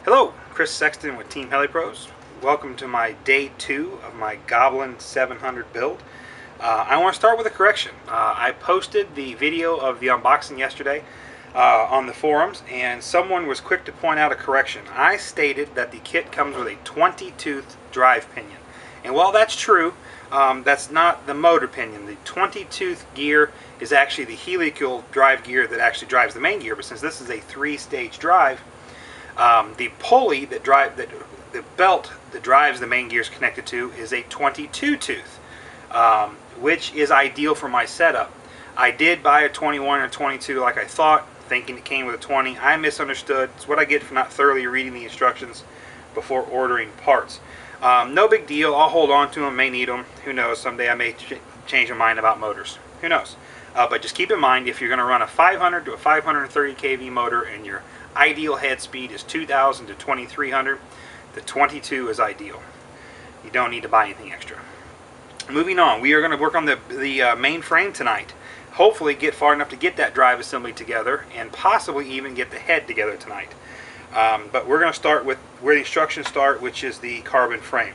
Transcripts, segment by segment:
Hello, Chris Sexton with Team HeliPros. Welcome to my day 2 of my Goblin 700 build. I want to start with a correction. I posted the video of the unboxing yesterday on the forums, and someone was quick to point out a correction. I stated that the kit comes with a 20-tooth drive pinion. And while that's true, that's not the motor pinion. The 20-tooth gear is actually the helical drive gear that actually drives the main gear, but since this is a 3-stage drive, the pulley that the belt that drives the main gear is connected to is a 22 tooth, which is ideal for my setup. I did buy a 21 or 22 like I thought, thinking it came with a 20. I misunderstood. It's what I get for not thoroughly reading the instructions before ordering parts. No big deal. I'll hold on to them. May need them. Who knows? Someday I may change my mind about motors. Who knows? But just keep in mind, if you're going to run a 500 to a 530 kV motor and your ideal head speed is 2,000 to 2,300, the 22 is ideal. You don't need to buy anything extra. Moving on, we are going to work on the main frame tonight. Hopefully get far enough to get that drive assembly together and possibly even get the head together tonight. But we're going to start with where the instructions start, which is the carbon frame.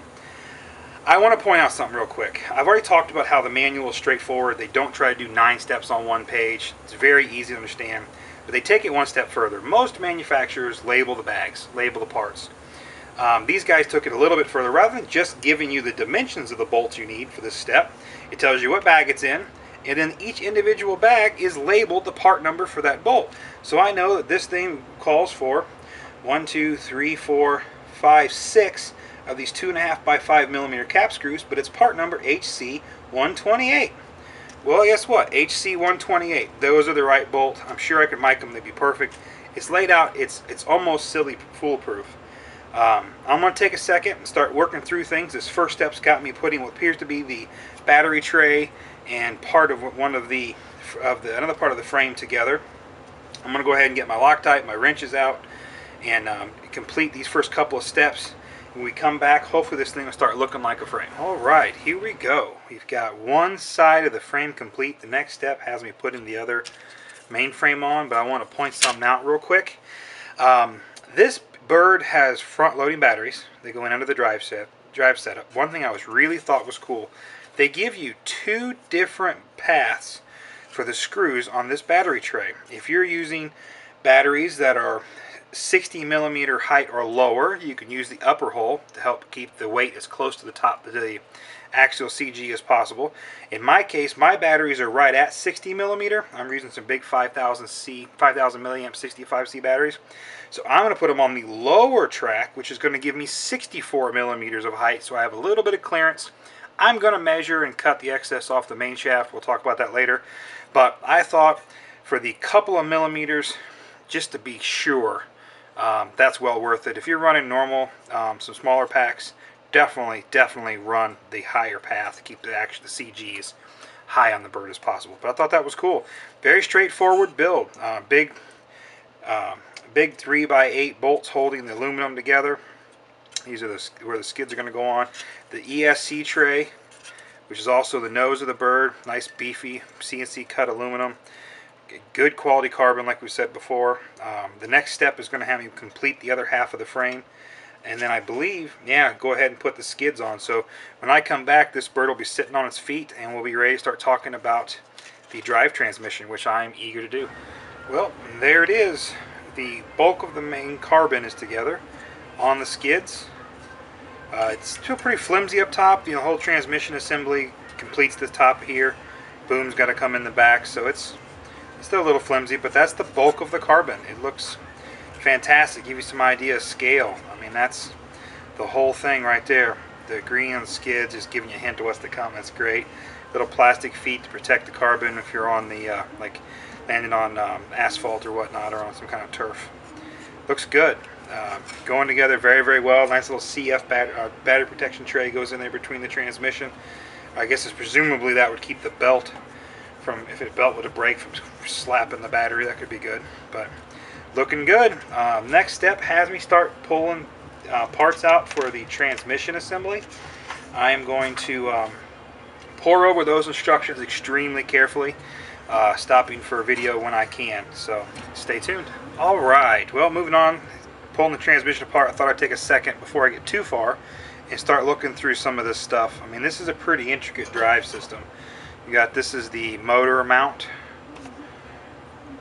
I want to point out something real quick. I've already talked about how the manual is straightforward. They don't try to do 9 steps on one page. It's very easy to understand. But they take it one step further. Most manufacturers label the bags, label the parts. These guys took it a little bit further. Rather than just giving you the dimensions of the bolts you need for this step, it tells you what bag it's in, and then each individual bag is labeled the part number for that bolt. So I know that this thing calls for 1, 2, 3, 4, 5, 6 of these 2.5 by 5 millimeter cap screws, but it's part number HC128. Well, guess what? HC128. Those are the right bolt. I'm sure I could mic them. They'd be perfect. It's laid out. It's almost silly foolproof. I'm going to take a second and start working through things. This first step's got me putting what appears to be the battery tray and part of another part of the frame together. I'm going to go ahead and get my Loctite, my wrenches out, and complete these first couple of steps. When we come back, hopefully this thing will start looking like a frame. Alright, here we go. We've got one side of the frame complete. The next step has me putting the other main frame on, but I want to point something out real quick. This bird has front-loading batteries. They go in under the drive setup. One thing I really thought was cool, they give you 2 different paths for the screws on this battery tray. If you're using batteries that are 60 millimeter height or lower, you can use the upper hole to help keep the weight as close to the top of the axial CG as possible. In my case, my batteries are right at 60 millimeter. I'm using some big 5,000 milliamp 65C batteries. So I'm going to put them on the lower track, which is going to give me 64 millimeters of height, so I have a little bit of clearance. I'm going to measure and cut the excess off the main shaft. We'll talk about that later. But I thought for the couple of millimeters, just to be sure, that's well worth it. If you're running normal, some smaller packs, definitely run the higher path to keep the CGs high on the bird as possible. But I thought that was cool. Very straightforward build. Big 3x8 bolts holding the aluminum together. These are where the skids are going to go on. The ESC tray, which is also the nose of the bird. Nice beefy CNC cut aluminum. Good quality carbon, like we said before. The next step is going to have me complete the other half of the frame, and then I believe, yeah, go ahead and put the skids on. So when I come back, this bird will be sitting on its feet, and we'll be ready to start talking about the drive transmission, which I'm eager to do. Well, there it is. The bulk of the main carbon is together on the skids. It's still pretty flimsy up top. The whole transmission assembly completes the top here. Boom's got to come in the back, so it's still a little flimsy, but that's the bulk of the carbon. It looks fantastic. Give you some idea of scale. I mean, that's the whole thing right there. The green on the skids is giving you a hint of what's to come. That's great. Little plastic feet to protect the carbon if you're on the like landing on asphalt or whatnot, or on some kind of turf. Looks good. Going together very well. Nice little CF battery protection tray goes in there between the transmission. I guess it's presumably that would keep the belt from, if the belt were to break, from slapping the battery. That could be good, but looking good. Next step has me start pulling parts out for the transmission assembly. I am going to pour over those instructions extremely carefully, stopping for a video when I can, so stay tuned. Alright, well, moving on. pulling the transmission apart, I thought I'd take a second before I get too far and start looking through some of this stuff. I mean, this is a pretty intricate drive system. You got, this is the motor mount.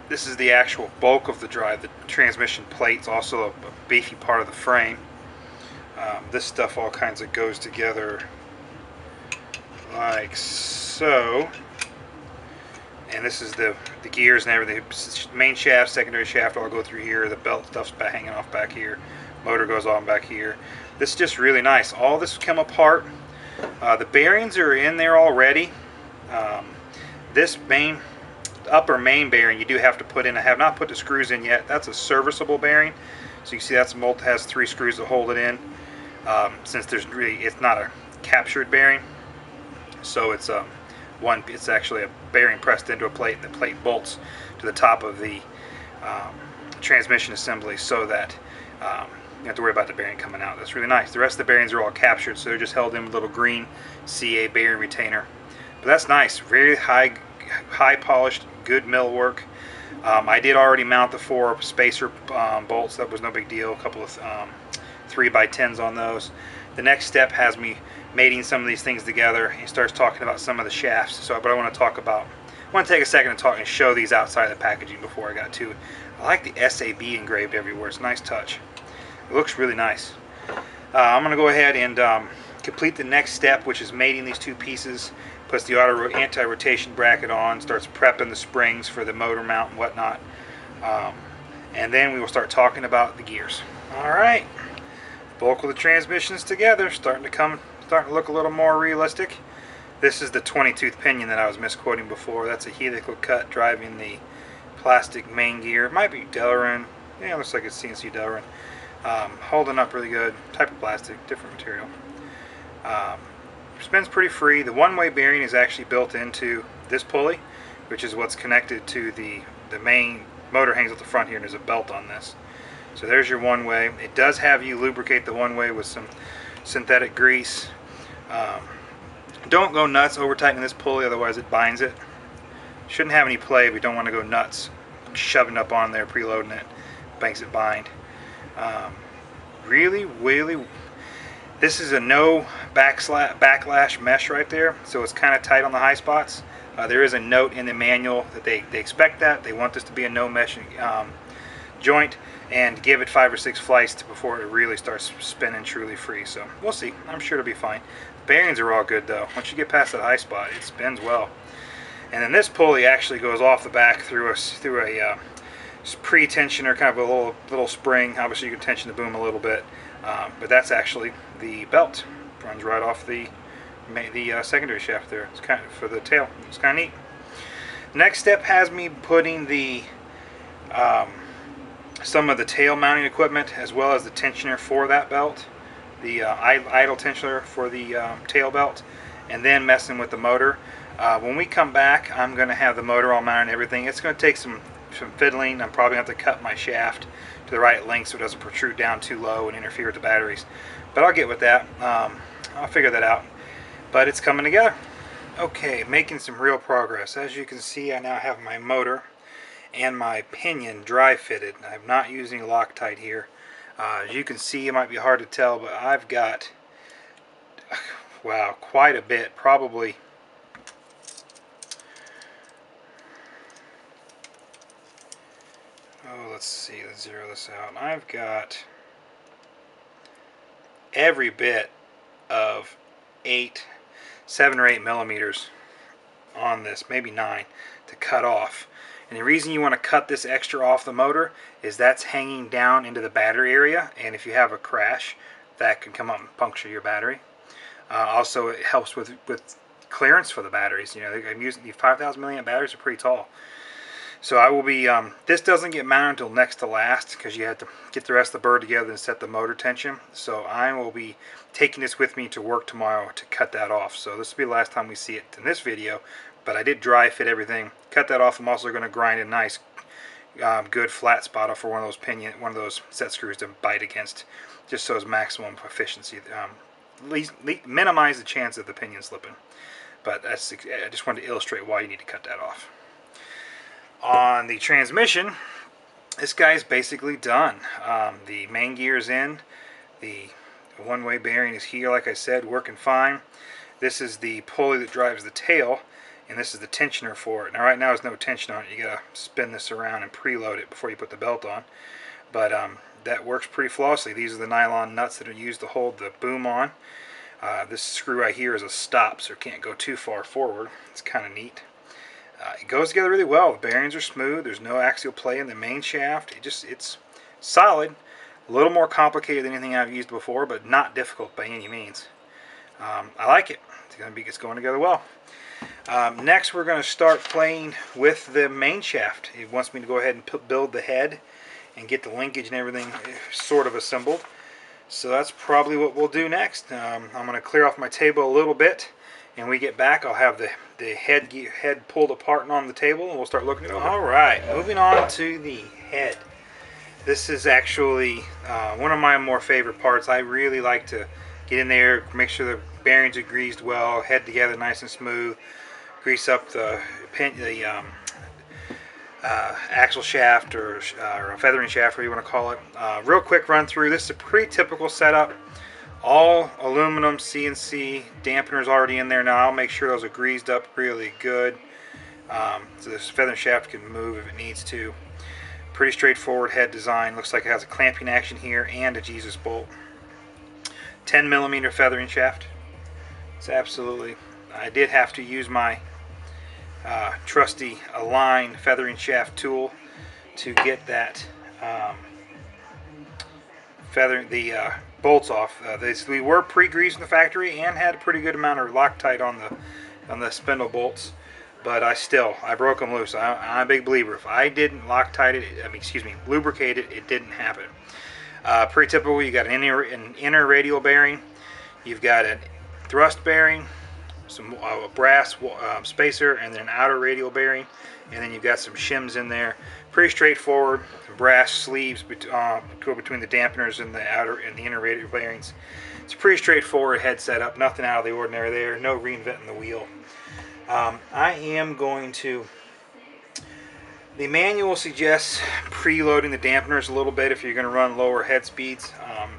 This is the actual bulk of the drive. The transmission plate's also a beefy part of the frame. This stuff all kinds of goes together like so. And this is the gears and everything. Main shaft, secondary shaft all go through here. The belt stuff's hanging off back here. Motor goes on back here. This is just really nice. All this come apart. The bearings are in there already. This upper main bearing you do have to put in. I have not put the screws in yet. That's a serviceable bearing. So you can see that's has 3 screws to hold it in. Since it's not a captured bearing. So it's it's actually a bearing pressed into a plate, and the plate bolts to the top of the transmission assembly, so that you don't have to worry about the bearing coming out. That's really nice. The rest of the bearings are all captured, so they're just held in with a little green CA bearing retainer. But that's nice. Very high polished, good mill work. I did already mount the 4 spacer bolts. That was no big deal. A couple of 3x10s on those. The next step has me mating some of these things together. He starts talking about some of the shafts. But I want to take a second to talk and show these outside of the packaging before I got to. I like the SAB engraved everywhere. It's a nice touch. It looks really nice. I'm going to go ahead and complete the next step, which is mating these 2 pieces. Puts the anti-rotation bracket on, starts prepping the springs for the motor mount and whatnot. And then we will start talking about the gears. Alright. Bulk of the transmission's together, starting to look a little more realistic. This is the 20-tooth pinion that I was misquoting before. That's a helical cut driving the plastic main gear. It might be Delrin. Yeah, it looks like it's CNC Delrin. Holding up really good. Type of plastic, different material. Spins pretty free. The one-way bearing is actually built into this pulley, which is what's connected to the main motor. Hangs at the front here, and there's a belt on this. So there's your one-way. It does have you lubricate the one-way with some synthetic grease. Don't go nuts over tightening this pulley, otherwise it binds it. Shouldn't have any play, but you don't want to go nuts shoving up on there, preloading it. Makes it bind. Really, this is a no backlash mesh right there, so it's kind of tight on the high spots. There is a note in the manual that they expect that. They want this to be a no mesh joint, and give it 5 or 6 flights before it really starts spinning truly free. So we'll see. I'm sure it'll be fine. The bearings are all good though. Once you get past that high spot, it spins well. And then this pulley actually goes off the back through a pre-tensioner, kind of a little spring. Obviously you can tension the boom a little bit, but that's actually the belt. Runs right off the secondary shaft there. It's kind of for the tail. It's kind of neat. Next step has me putting the some of the tail mounting equipment, as well as the tensioner for that belt, the idle tensioner for the tail belt, and then messing with the motor. When we come back, I'm going to have the motor all mounted and everything. It's going to take some fiddling. I'm probably going to have to cut my shaft to the right length so it doesn't protrude down too low and interfere with the batteries. But I'll get with that. I'll figure that out. But it's coming together. Okay, making some real progress. As you can see, I now have my motor and my pinion dry fitted. I'm not using Loctite here. As you can see, it might be hard to tell, but I've got, wow, quite a bit. Probably, let's see, let's zero this out. I've got every bit of 7 or 8 millimeters on this, maybe 9, to cut off. And the reason you want to cut this extra off the motor is that's hanging down into the battery area, and if you have a crash, that can come up and puncture your battery. Also, it helps with clearance for the batteries. You know, I'm using these 5,000 milliamp batteries are pretty tall. So I will be, this doesn't get mounted until next to last, because you have to get the rest of the bird together and set the motor tension. So I will be taking this with me to work tomorrow to cut that off. So this will be the last time we see it in this video, but I did dry fit everything. Cut that off. I'm also going to grind a nice, good flat spot off for one of those set screws to bite against, just so it's maximum efficiency. Minimize the chance of the pinion slipping. But I just wanted to illustrate why you need to cut that off. On the transmission, this guy's basically done. The main gear is in. The one-way bearing is here, like I said, working fine. This is the pulley that drives the tail, and this is the tensioner for it. Now right now there's no tension on it. You gotta spin this around and preload it before you put the belt on. But that works pretty flawlessly. These are the nylon nuts that are used to hold the boom on. This screw right here is a stop, so it can't go too far forward. It's kind of neat. It goes together really well. The bearings are smooth. There's no axial play in the main shaft. It's solid. A little more complicated than anything I've used before, but not difficult by any means. I like it. It's going together well. Next, we're going to start playing with the main shaft. It wants me to go ahead and build the head and get the linkage and everything sort of assembled. So that's probably what we'll do next. I'm going to clear off my table a little bit, and when we get back, I'll have the head pulled apart and on the table, and we'll start looking it over. Alright, moving on to the head. This is actually one of my more favorite parts. I really like to get in there, make sure the bearings are greased well, head together nice and smooth, grease up the axle shaft or a feathering shaft, whatever you want to call it. Real quick run through. This is a pretty typical setup. All aluminum CNC dampeners already in there now. I'll make sure those are greased up really good, so this feathering shaft can move if it needs to. Pretty straightforward head design. Looks like it has a clamping action here and a Jesus bolt. 10mm feathering shaft. It's absolutely. I did have to use my trusty Align feathering shaft tool to get that bolts off. We were pre-greased in the factory and had a pretty good amount of Loctite on the spindle bolts, but I broke them loose. I'm a big believer. If I didn't Loctite it, lubricate it, it didn't happen. Pretty typical. You got an inner radial bearing, you've got a thrust bearing, some brass spacer, and then an outer radial bearing, and then you've got some shims in there. Pretty straightforward. Brass sleeves go between the dampeners and the outer and the inner radial bearings. It's a pretty straightforward head setup. Nothing out of the ordinary there. No reinventing the wheel. I am going to. The manual suggests preloading the dampeners a little bit if you're going to run lower head speeds.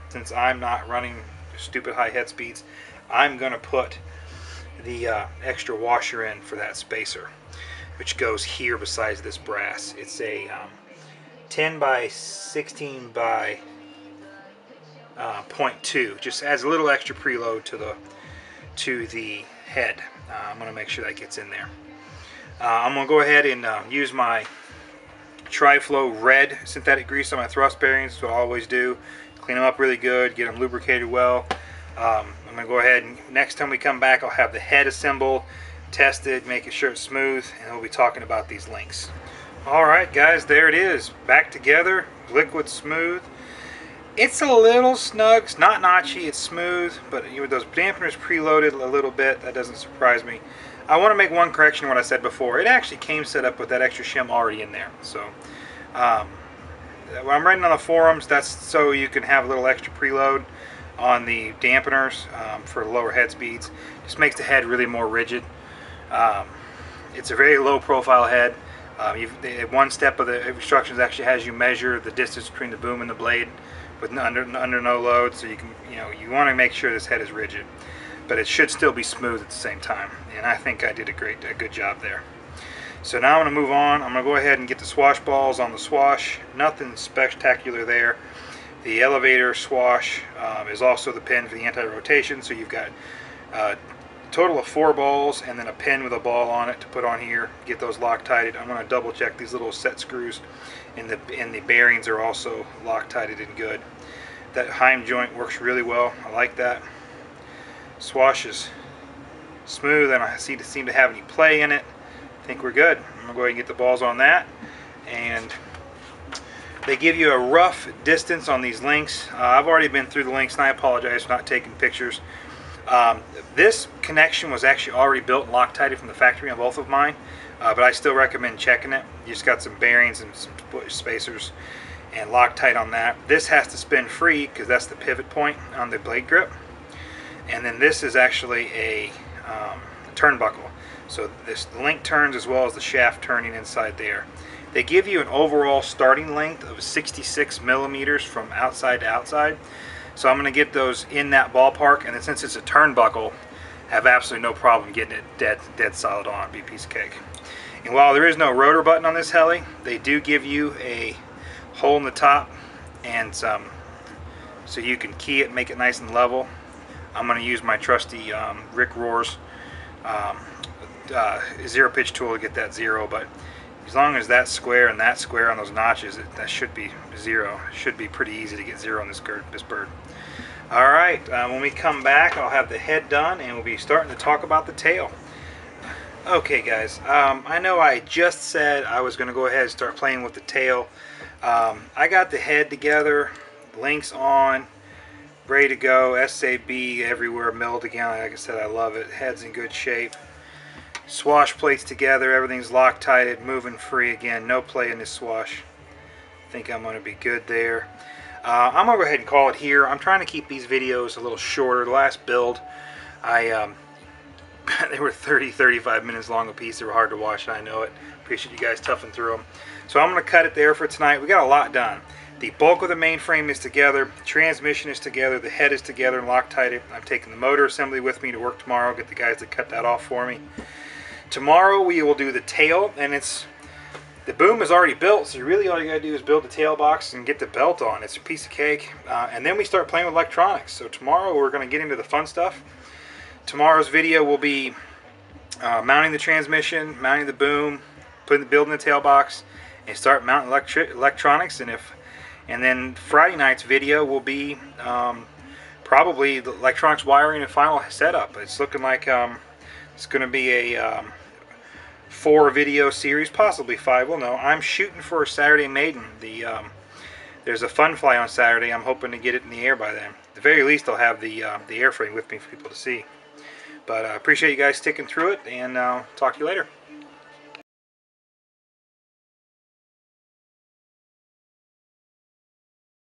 Since I'm not running stupid high head speeds, I'm going to put the extra washer in for that spacer, which goes here besides this brass. It's a 10 by 16 by 0.2. Just adds a little extra preload to the head. I'm going to make sure that gets in there. I'm going to go ahead and use my Tri-Flow red synthetic grease on my thrust bearings. That's what I always do. Clean them up really good, get them lubricated well. I'm going to go ahead and next time we come back, I'll have the head assembled, tested, making sure it's smooth, and we'll be talking about these links. Alright guys, there it is. Back together, liquid smooth. It's a little snug, it's not notchy, it's smooth, but with those dampeners preloaded a little bit, that doesn't surprise me. I want to make one correction to what I said before. It actually came set up with that extra shim already in there. So when I'm writing on the forums, that's so you can have a little extra preload on the dampeners for lower head speeds. Just makes the head really more rigid. It's a very low profile head. One step of the instructions actually has you measure the distance between the boom and the blade with under no load, so you want to make sure this head is rigid, but it should still be smooth at the same time. And I think I did a good job there. So now I'm going to move on. I'm going to go ahead and get the swash balls on the swash. Nothing spectacular there. The elevator swash is also the pin for the anti-rotation, so you've got a total of 4 balls and then a pin with a ball on it to put on here. Get those Loctited. I'm going to double check these little set screws, and the bearings are also Loctited and good. That Heim joint works really well. I like that. Swash is smooth. I don't seem to have any play in it. I think we're good. I'm going to go ahead and get the balls on that. And they give you a rough distance on these links. I've already been through the links, and I apologize for not taking pictures. This connection was actually already built and Loctited from the factory on both of mine, but I still recommend checking it. You just got some bearings and some spacers and Loctite on that. This has to spin free because that's the pivot point on the blade grip. And then this is actually a turnbuckle. So the link turns as well as the shaft turning inside there. They give you an overall starting length of 66 millimeters from outside to outside. So I'm going to get those in that ballpark, and then since it's a turnbuckle, have absolutely no problem getting it dead solid on. It'd be a piece of cake. And while there is no rotor button on this heli, they do give you a hole in the top and some, so you can key it, make it nice and level. I'm going to use my trusty Rick Rohr's zero pitch tool to get that zero, but as long as that's square and that's square on those notches, that should be zero. It should be pretty easy to get zero on this bird. Alright, when we come back, I'll have the head done and we'll be starting to talk about the tail. Okay guys, I know I just said I was going to go ahead and start playing with the tail. I got the head together, links on, ready to go, SAB everywhere, milled again. Like I said, I love it. Head's in good shape. Swash plates together, everything's Loctited, moving free again, no play in this swash. I think I'm going to be good there. I'm going to go ahead and call it here. I'm trying to keep these videos a little shorter. The last build, they were 30-35 minutes long a piece. They were hard to watch, I know it. Appreciate you guys toughing through them. So I'm going to cut it there for tonight. We got a lot done. The bulk of the mainframe is together, the transmission is together, the head is together and Loctited. I'm taking the motor assembly with me to work tomorrow. Get the guys to cut that off for me. Tomorrow we will do the tail, and the boom is already built, so really all you gotta do is build the tail box and get the belt on. It's a piece of cake. And then we start playing with electronics. So tomorrow we're going to get into the fun stuff. Tomorrow's video will be mounting the transmission, mounting the boom, building the tail box, and start mounting electronics. And then Friday night's video will be probably the electronics wiring and final setup. It's looking like it's going to be a 4-video series, possibly 5. We'll know. I'm shooting for Saturday Maiden. There's a fun fly on Saturday. I'm hoping to get it in the air by then. At the very least, I'll have the airframe with me for people to see. But I appreciate you guys sticking through it, and talk to you later.